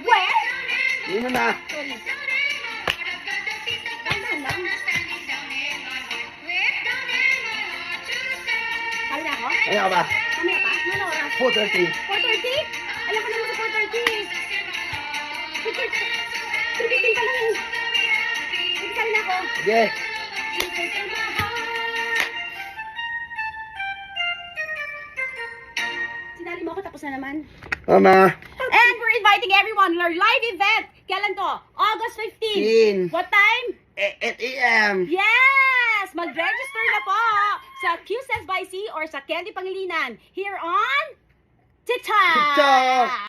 Where? Hindi mo na. Sorry. Dahan lang. Kaya na ako? Ano ka ba? Mamaya pa? Ano oras? 4:30. 4:30? Alam ko naman sa 4:30. 3:15 pa lang eh. Nagkali na ako. Sige. Sinali mo ako tapos na naman. Mama. And we're inviting everyone to our live event. Kailan to? August 15. 15. What time? 8 a.m. Yes! Mag-register na po sa QSS by C or sa Candy Pangilinan here on TikTok. TikTok.